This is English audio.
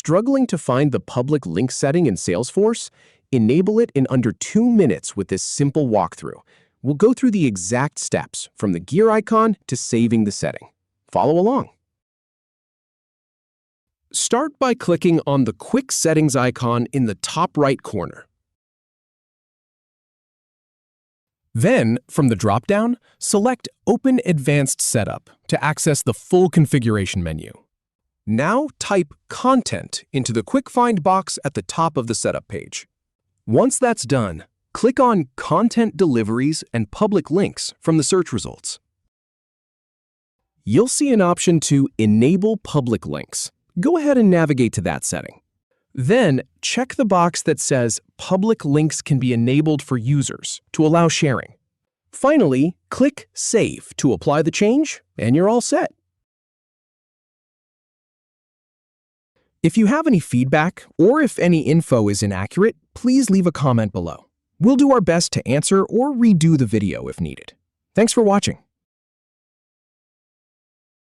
Struggling to find the public link setting in Salesforce? Enable it in under 2 minutes with this simple walkthrough. We'll go through the exact steps, from the gear icon to saving the setting. Follow along. Start by clicking on the Quick Settings icon in the top right corner. Then, from the drop-down, select Open Advanced Setup to access the full configuration menu. Now type Content into the Quick Find box at the top of the setup page. Once that's done, click on Content Deliveries and Public Links from the search results. You'll see an option to Enable Public Links. Go ahead and navigate to that setting. Then, check the box that says Public Links can be enabled for users to allow sharing. Finally, click Save to apply the change, and you're all set. If you have any feedback, or if any info is inaccurate, please leave a comment below. We'll do our best to answer or redo the video if needed. Thanks for watching.